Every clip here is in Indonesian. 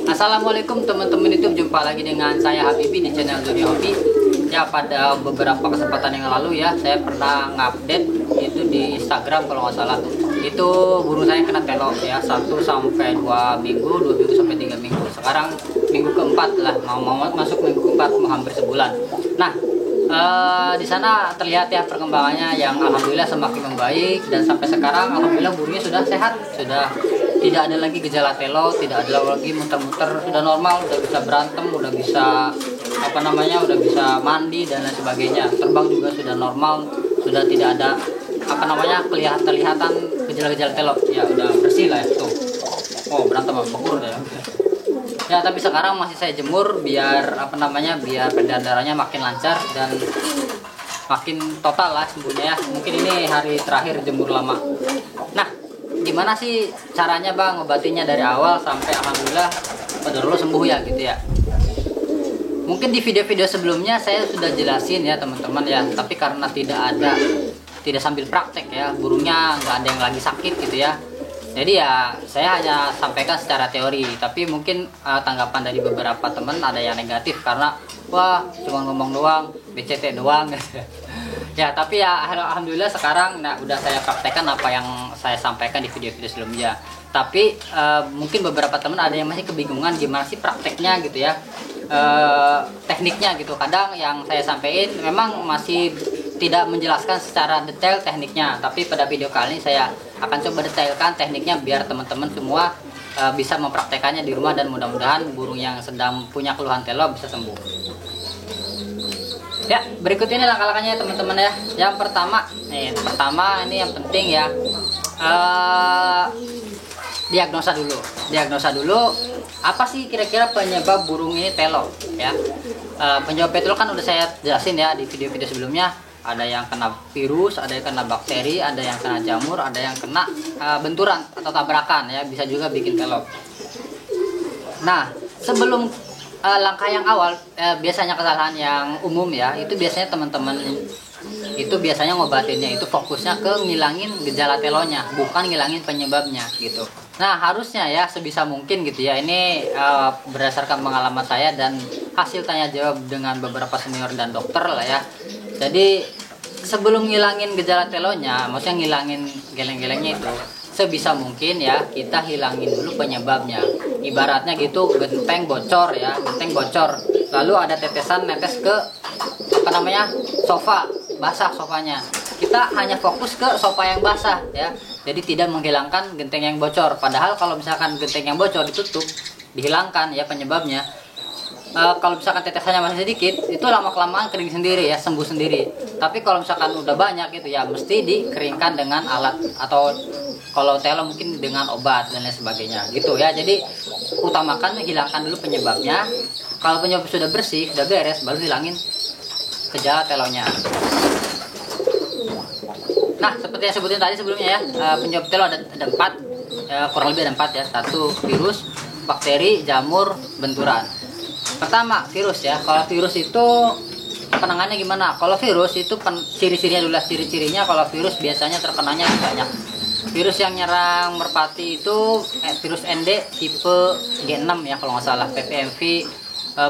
Assalamualaikum teman-teman YouTube, jumpa lagi dengan saya Habibi di channel Dunia Hobi. Ya, pada beberapa kesempatan yang lalu ya, saya pernah ngupdate itu di Instagram kalau nggak salah. Itu burung saya kena telok ya, 1 sampai 2 minggu, 2 minggu sampai 3 minggu. Sekarang minggu keempat lah, mau masuk minggu keempat, mau hampir sebulan. Nah, di sana terlihat ya perkembangannya yang alhamdulillah semakin membaik, dan sampai sekarang alhamdulillah burungnya sudah sehat, sudah tidak ada lagi gejala telo, tidak ada lagi muter-muter, sudah normal, udah bisa berantem, udah bisa udah bisa mandi dan lain sebagainya. Terbang juga sudah normal, sudah tidak ada kelihatan gejala-gejala telo. Ya udah bersih lah ya tuh. Oh, berantem sama pekur ya. Ya, tapi sekarang masih saya jemur biar biar peredaran darahnya makin lancar dan makin total lah sembuhnya ya. Mungkin ini hari terakhir jemur lama. Nah, gimana sih caranya Bang ngobatinya dari awal sampai alhamdulillah dulu sembuh ya gitu ya. Mungkin di video-video sebelumnya saya sudah jelasin ya teman-teman ya, tapi karena tidak sambil praktek ya, burungnya nggak ada yang lagi sakit gitu ya. Jadi ya saya hanya sampaikan secara teori, tapi mungkin tanggapan dari beberapa teman ada yang negatif karena wah cuma ngomong doang, BCT doang. Ya, tapi ya alhamdulillah sekarang udah saya praktekkan apa yang saya sampaikan di video-video sebelumnya. Tapi mungkin beberapa teman ada yang masih kebingungan gimana sih prakteknya gitu ya, tekniknya gitu. Kadang yang saya sampaikan memang masih tidak menjelaskan secara detail tekniknya, tapi pada video kali ini saya akan coba detailkan tekniknya biar teman-teman semua bisa mempraktekannya di rumah, dan mudah-mudahan burung yang sedang punya keluhan telo bisa sembuh. Ya, berikut ini langkah-langkahnya teman-teman ya. Yang pertama ini yang penting ya, diagnosa dulu apa sih kira-kira penyebab burung ini telo ya. Penyebab telo kan udah saya jelasin ya di video-video sebelumnya. Ada yang kena virus, ada yang kena bakteri, ada yang kena jamur, ada yang kena benturan atau tabrakan ya, bisa juga bikin telo. Nah, sebelum langkah yang awal, biasanya kesalahan yang umum ya, itu biasanya teman-teman itu biasanya ngobatinnya itu fokusnya ke ngilangin gejala telonya, bukan ngilangin penyebabnya gitu. Nah, harusnya ya sebisa mungkin gitu ya, ini berdasarkan pengalaman saya dan hasil tanya jawab dengan beberapa senior dan dokter lah ya. Jadi sebelum ngilangin gejala telonya, maksudnya ngilangin geleng-gelengnya itu, sebisa mungkin ya kita hilangin dulu penyebabnya. Ibaratnya gitu, genteng bocor ya, genteng bocor, lalu ada tetesan netes ke sofa, basah sofanya. Kita hanya fokus ke sofa yang basah ya, jadi tidak menghilangkan genteng yang bocor. Padahal kalau misalkan genteng yang bocor ditutup, dihilangkan ya penyebabnya, kalau misalkan tetesannya masih sedikit, itu lama-kelamaan kering sendiri ya, sembuh sendiri. Tapi kalau misalkan udah banyak gitu ya, mesti dikeringkan dengan alat, atau kalau telo mungkin dengan obat dan lain sebagainya gitu ya. Jadi utamakan hilangkan dulu penyebabnya. Kalau penyebab sudah bersih, sudah beres, baru hilangin gejala telonya. Nah, seperti yang sebutin tadi sebelumnya ya, penyebab telo ada 4, kurang lebih ada 4 ya. 1 virus, bakteri, jamur, benturan. Pertama virus ya. Kalau virus itu penanganannya gimana? Kalau virus itu ciri-cirinya dulu. Ciri-cirinya kalau virus biasanya terkenanya banyak. Virus yang nyerang merpati itu virus ND tipe G6 ya kalau nggak salah, PPMV,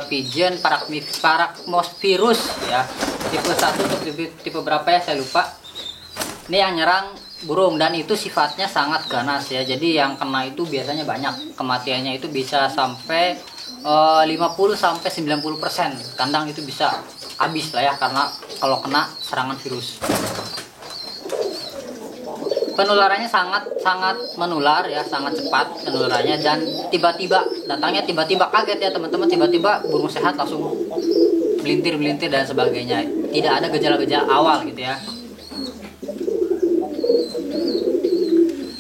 pigeon, paracmosvirus ya, tipe 1 tipe berapa ya saya lupa. Ini yang nyerang burung dan itu sifatnya sangat ganas ya. Jadi yang kena itu biasanya banyak, kematiannya itu bisa sampai 50-90%. Kandang itu bisa habis lah ya, karena kalau kena serangan virus. Penularannya sangat menular ya, sangat cepat penularannya, dan datangnya tiba-tiba, kaget ya teman-teman, tiba-tiba burung sehat langsung melintir dan sebagainya. Tidak ada gejala-gejala awal gitu ya.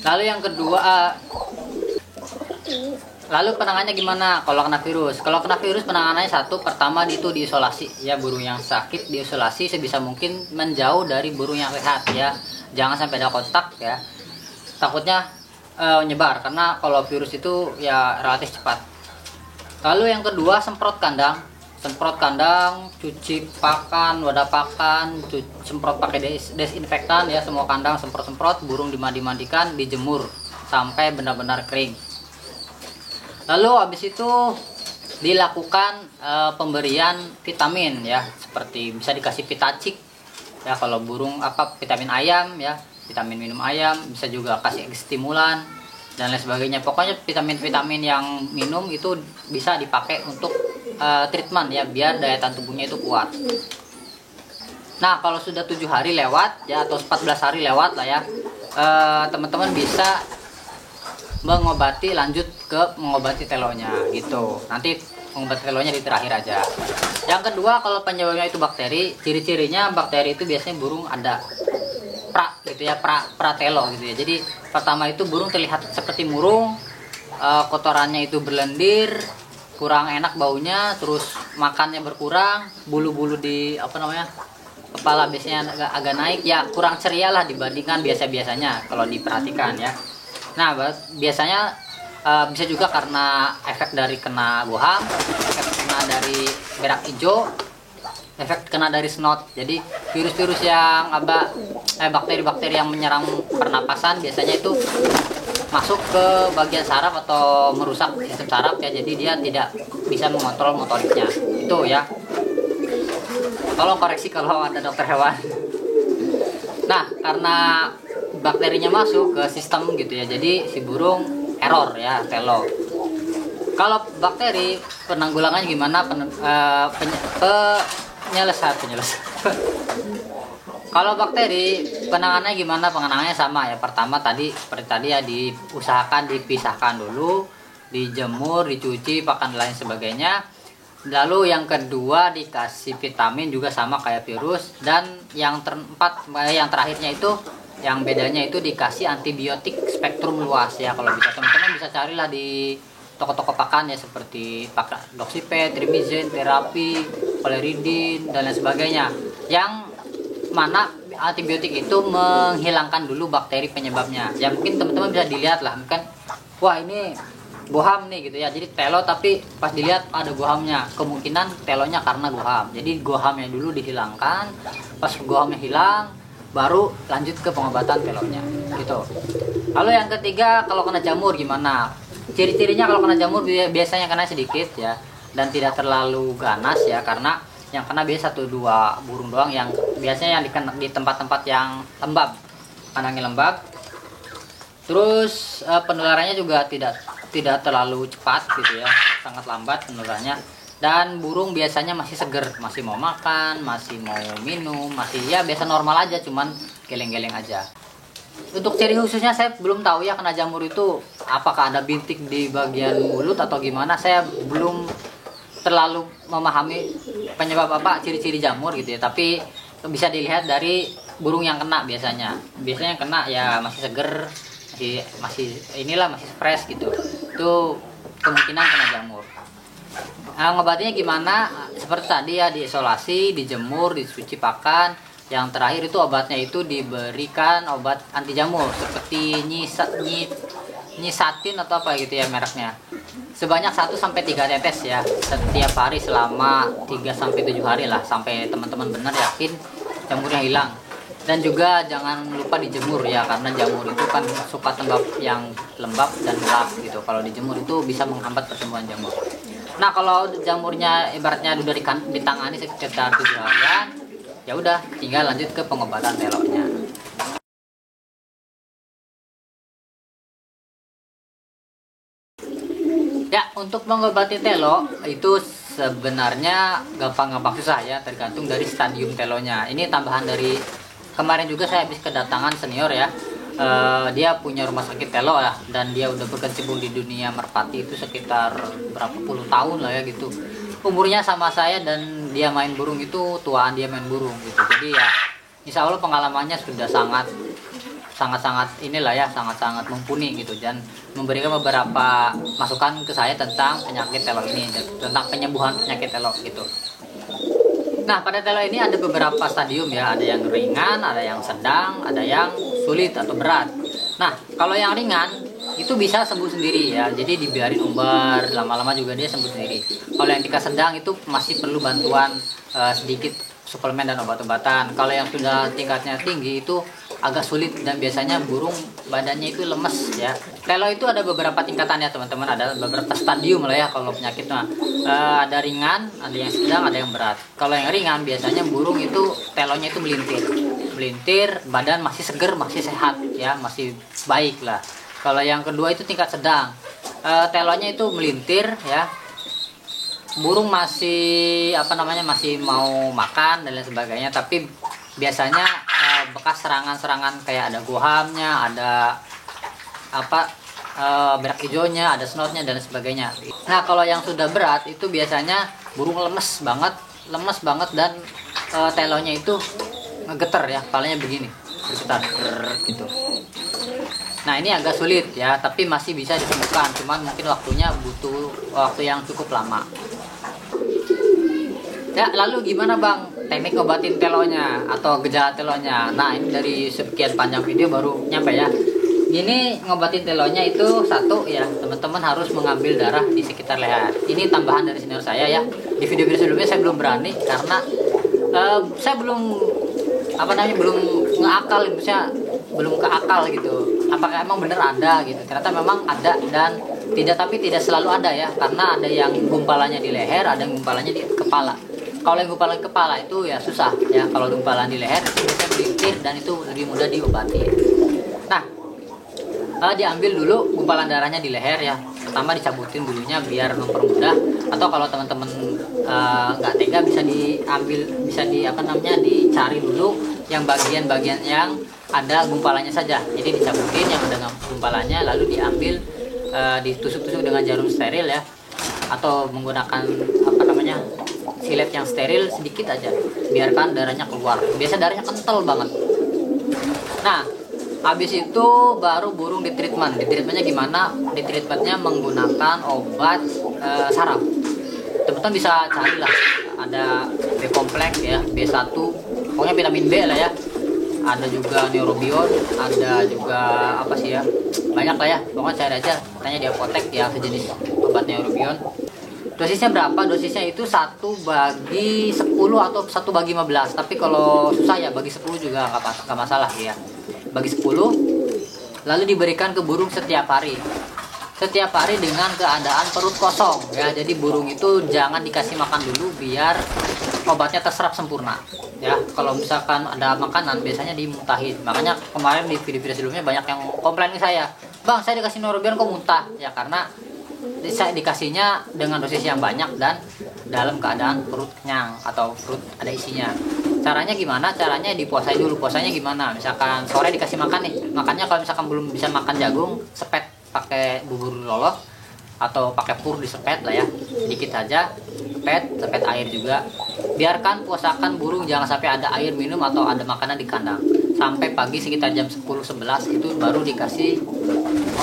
Lalu yang kedua, lalu penanganannya gimana kalau kena virus? Kalau kena virus penanganannya pertama itu diisolasi ya, burung yang sakit diisolasi sebisa mungkin menjauh dari burung yang sehat ya. Jangan sampai ada kontak ya, takutnya nyebar, karena kalau virus itu ya relatif cepat. Lalu yang kedua, semprot kandang, cuci pakan, wadah pakan, semprot pakai desinfektan ya, semua kandang semprot, burung dimandi-mandikan, dijemur sampai benar-benar kering. Lalu habis itu dilakukan pemberian vitamin ya, seperti bisa dikasih Vitacik ya kalau burung, vitamin ayam ya, vitamin minum ayam, bisa juga kasih stimulan dan lain sebagainya. Pokoknya vitamin-vitamin yang minum itu bisa dipakai untuk treatment ya, biar daya tahan tubuhnya itu kuat. Nah, kalau sudah 7 hari lewat ya, atau 14 hari lewat lah ya, teman-teman bisa lanjut ke mengobati telonya gitu. Nanti mengobati telonya di terakhir aja. Yang kedua, kalau penyebabnya itu bakteri, ciri-cirinya bakteri itu biasanya burung ada pra gitu ya, pratelo gitu ya. Jadi pertama itu burung terlihat seperti murung, kotorannya itu berlendir, kurang enak baunya, terus makannya berkurang, bulu-bulu di kepala biasanya agak naik ya, kurang ceria lah dibandingkan biasanya kalau diperhatikan ya. Nah, biasanya bisa juga karena efek dari kena goham, efek kena dari berak hijau, efek kena dari snot. Jadi virus-virus yang bakteri-bakteri yang menyerang pernapasan biasanya itu masuk ke bagian saraf atau merusak sistem saraf ya. Jadi dia tidak bisa mengontrol motoriknya. Itu ya. Tolong koreksi kalau ada dokter hewan. Nah, karena bakterinya masuk ke sistem gitu ya, jadi si burung error ya, telo. Kalau bakteri, penanggulangannya gimana? Penyelesaian. Kalau bakteri, penanganannya gimana? Penanganannya sama ya. Pertama seperti tadi ya, diusahakan dipisahkan dulu, dijemur, dicuci, pakan dan lain sebagainya. Lalu yang kedua dikasih vitamin juga sama kayak virus, dan yang terakhirnya itu yang bedanya itu dikasih antibiotik spektrum luas ya. Kalau bisa teman-teman bisa carilah di toko-toko pakan ya, seperti Doxypet, Trimizin, Terapi, Poleridin dan lain sebagainya. Yang mana antibiotik itu menghilangkan dulu bakteri penyebabnya. Ya mungkin teman-teman bisa dilihat lah, mungkin wah ini goham nih gitu ya, jadi telo tapi pas dilihat ada gohamnya, kemungkinan telonya karena goham. Jadi gohamnya dulu dihilangkan, pas gohamnya hilang baru lanjut ke pengobatan telonya gitu. Lalu yang ketiga, kalau kena jamur gimana? Ciri-cirinya kalau kena jamur biasanya kena sedikit ya, dan tidak terlalu ganas ya, karena yang kena biasa 1-2 burung doang, yang biasanya yang di tempat-tempat yang lembab, kandangnya lembab. Terus penularannya juga tidak terlalu cepat gitu ya, sangat lambat penularannya. Dan burung biasanya masih seger, masih mau makan, masih mau minum, masih ya biasa normal aja, cuman geleng-geleng aja. Untuk ciri khususnya saya belum tahu ya, kena jamur itu apakah ada bintik di bagian mulut atau gimana, saya belum terlalu memahami penyebab ciri-ciri jamur gitu ya. Tapi bisa dilihat dari burung yang kena, biasanya yang kena ya masih seger, masih fresh gitu, itu kemungkinan kena jamur. Ngobatinya gimana? Seperti tadi ya, diisolasi, dijemur, dicuci pakan. Yang terakhir itu obatnya itu diberikan obat anti jamur seperti nyisatin atau apa gitu ya mereknya, sebanyak 1-3 tetes ya setiap hari selama 3-7 hari lah, sampai teman-teman benar yakin jamurnya hilang. Dan juga jangan lupa dijemur ya, karena jamur itu kan suka tempat yang lembab dan gelap gitu. Kalau dijemur itu bisa menghambat pertumbuhan jamur. Nah, kalau jamurnya ibaratnya udah ditangani sekitar 7 harian, ya udah tinggal lanjut ke pengobatan telonya. Ya, untuk mengobati telo itu sebenarnya gampang-gampang susah ya, tergantung dari stadium telonya. Ini tambahan dari kemarin juga saya habis kedatangan senior ya. Dia punya rumah sakit telo ya, dan dia udah berkecimpung di dunia merpati itu sekitar berapa puluh tahun lah ya gitu. Umurnya sama saya, dan dia main burung itu tuaan dia main burung gitu. Jadi ya insya Allah pengalamannya sudah sangat mumpuni gitu, dan memberikan beberapa masukan ke saya tentang penyakit telo ini, tentang penyembuhan penyakit telo gitu. Nah, pada telo ini ada beberapa stadium ya, ada yang ringan, ada yang sedang, ada yang sulit atau berat. Nah, kalau yang ringan itu bisa sembuh sendiri ya, jadi dibiarin umbar, lama-lama juga dia sembuh sendiri. Kalau yang tingkat sedang itu masih perlu bantuan sedikit suplemen dan obat-obatan. Kalau yang sudah tingkatnya tinggi itu agak sulit dan biasanya burung badannya itu lemes ya. Telo itu ada beberapa tingkatannya teman-teman, ada beberapa stadium lah ya kalau penyakit. Ada ringan, ada yang sedang, ada yang berat. Kalau yang ringan biasanya burung itu telonya itu melintir, badan masih seger, masih sehat ya, masih baik lah. Kalau yang kedua itu tingkat sedang, telonya itu melintir ya, burung masih masih mau makan dan lain sebagainya, tapi biasanya bekas serangan-serangan kayak ada gohamnya, ada berak hijaunya, ada snotnya dan sebagainya. Nah kalau yang sudah berat itu biasanya burung lemes banget dan telonya itu ngegeter ya, kepalanya begini bergetar gitu. Nah ini agak sulit ya, tapi masih bisa ditemukan, cuman mungkin waktunya butuh waktu yang cukup lama. Ya, lalu gimana Bang teknik ngobatin telonya atau gejala telonya? Nah, ini dari sekian panjang video baru nyampe ya. Ini ngobatin telonya itu satu ya, teman-teman harus mengambil darah di sekitar leher. Ini tambahan dari senior saya ya. Di video-video sebelumnya saya belum berani karena saya belum belum ngakal, misalnya belum ke akal gitu. Apakah emang bener ada gitu? Ternyata memang ada dan tidak selalu ada ya, karena ada yang gumpalannya di leher, ada yang gumpalannya di kepala. Kalau yang gumpalan kepala itu ya susah ya, kalau gumpalan di leher itu biasanya melintir dan itu lebih mudah diobati. Nah, diambil dulu gumpalan darahnya di leher ya. Pertama dicabutin dulunya biar mempermudah. Atau kalau teman-teman nggak tega bisa diambil, dicari dulu yang bagian-bagian yang ada gumpalannya saja. Jadi dicabutin yang ada gumpalannya, lalu diambil, ditusuk-tusuk dengan jarum steril ya, atau menggunakan silet yang steril sedikit aja, biarkan darahnya keluar. Biasa darahnya kental banget. Nah, habis itu baru burung ditreatment. Ditreatmentnya gimana? Ditreatmentnya menggunakan obat saraf. Teman-teman bisa carilah, ada B kompleks ya, B1, pokoknya vitamin B lah ya. Ada juga neurobion, ada juga banyak lah ya. Pokoknya cari aja, tanya di apotek ya, sejenis obat neurobion. Dosisnya berapa? Dosisnya itu 1/10 atau 1/15. Tapi kalau susah ya bagi 10 juga nggak masalah ya. Bagi 10, lalu diberikan ke burung setiap hari. Setiap hari dengan keadaan perut kosong ya. Jadi burung itu jangan dikasih makan dulu biar obatnya terserap sempurna. Ya, kalau misalkan ada makanan biasanya dimuntahin. Makanya kemarin di video-video sebelumnya banyak yang komplain ke saya, "Bang, saya dikasih neurobion kok muntah?" Ya karena saya dikasihnya dengan dosis yang banyak dan dalam keadaan perut kenyang atau perut ada isinya. Caranya gimana? Caranya dipuasai dulu. Puasanya gimana? Misalkan sore dikasih makan nih. Makannya kalau misalkan belum bisa makan jagung, sepet pakai bubur loloh atau pakai pur disepet lah ya. Sedikit saja, sepet air juga. Biarkan puasakan burung, jangan sampai ada air minum atau ada makanan di kandang. Sampai pagi sekitar jam 10-11 itu baru dikasih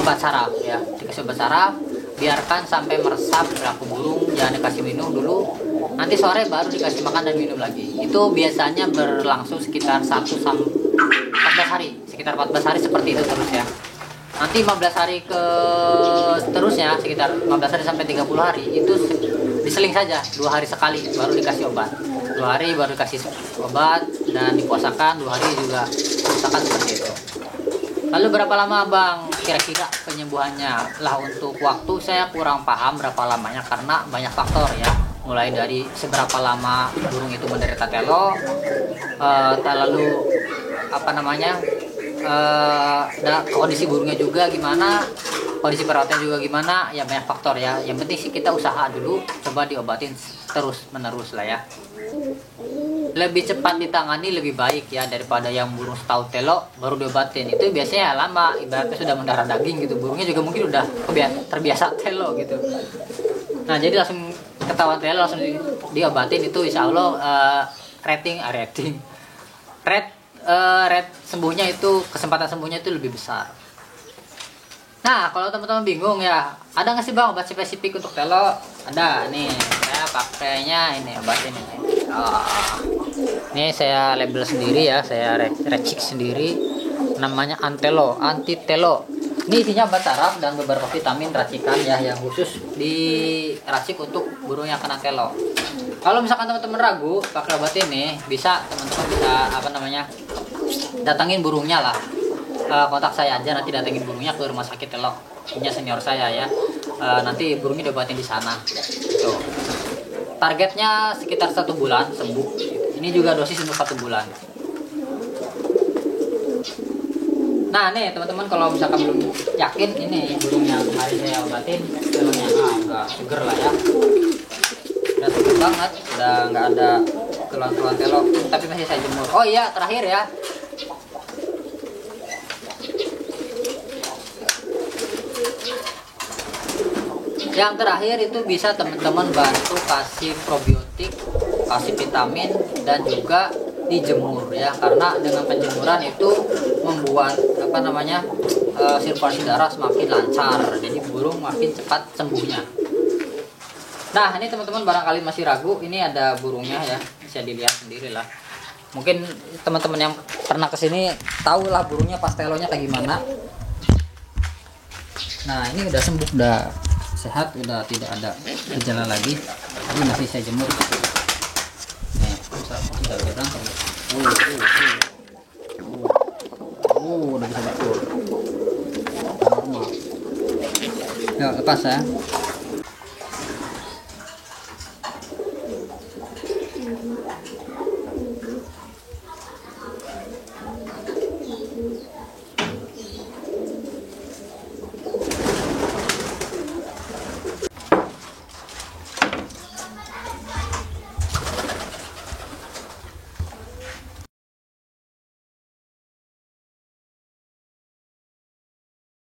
obat saraf ya. Dikasih obat saraf, biarkan sampai meresap perilaku burung, jangan dikasih minum dulu. Nanti sore baru dikasih makan dan minum lagi. Itu biasanya berlangsung sekitar 1-14 hari. Sekitar 14 hari seperti itu terus ya. Nanti 15 hari ke terusnya, sekitar 15 hari sampai 30 hari itu diseling saja 2 hari sekali baru dikasih obat. 2 hari baru dikasih obat dan dipuasakan, 2 hari juga puasakan seperti itu. Lalu berapa lama Bang kira-kira penyembuhannya? Lah untuk waktu saya kurang paham berapa lamanya karena banyak faktor ya. Mulai dari seberapa lama burung itu menderita telo, lalu kondisi burungnya juga gimana, kondisi perawatnya juga gimana, ya banyak faktor ya. Yang penting sih kita usaha dulu, coba diobatin terus menerus lah ya. Lebih cepat ditangani lebih baik ya daripada yang burung setahun telo baru diobatin. Itu biasanya lama, ibaratnya sudah mendarah daging gitu. Burungnya juga mungkin udah terbiasa telo gitu. Nah jadi langsung ketahuan telo langsung diobatin, itu insya Allah rate sembuhnya itu, kesempatan sembuhnya itu lebih besar. Nah kalau teman-teman bingung ya, ada nggak sih Bang obat spesifik untuk telo? Ada nih, saya pakainya ini obat ini. Ini saya label sendiri ya, saya recik sendiri, namanya Antelo, anti telo. Ini isinya obat saraf dan beberapa vitamin racikan ya, yang khusus diracik untuk burung yang kena telo. Kalau misalkan teman-teman ragu pakai obat ini, bisa teman-teman bisa datangin burungnya lah. Kontak saya aja, nanti datengin burungnya ke rumah sakit Telok, punya senior saya ya. Nanti burungnya diobatin di sana. Tuh. Targetnya sekitar 1 bulan sembuh. Ini juga dosis untuk 1 bulan. Nah nih teman-teman, kalau misalkan belum yakin, ini burung yang kemarin saya obatin telurnya, udah seger lah ya, udah seger banget, udah nggak ada keluhan-keluhan telok, tapi masih saya jemur. Oh iya, terakhir ya, yang terakhir itu bisa teman-teman bantu kasih probiotik, kasih vitamin, dan juga dijemur ya, karena dengan penjemuran itu membuat sirkulasi darah semakin lancar, jadi burung makin cepat sembuhnya. Nah ini teman-teman barangkali masih ragu, ini ada burungnya ya, bisa dilihat sendiri lah. Mungkin teman-teman yang pernah kesini tahu lah burungnya pastelonya kayak gimana. Nah ini udah sembuh, udah sehat, udah tidak ada gejala lagi, tapi masih saya jemur. Nih, udah berangkat. Udah bisa betul normal. Yuk lepas ya.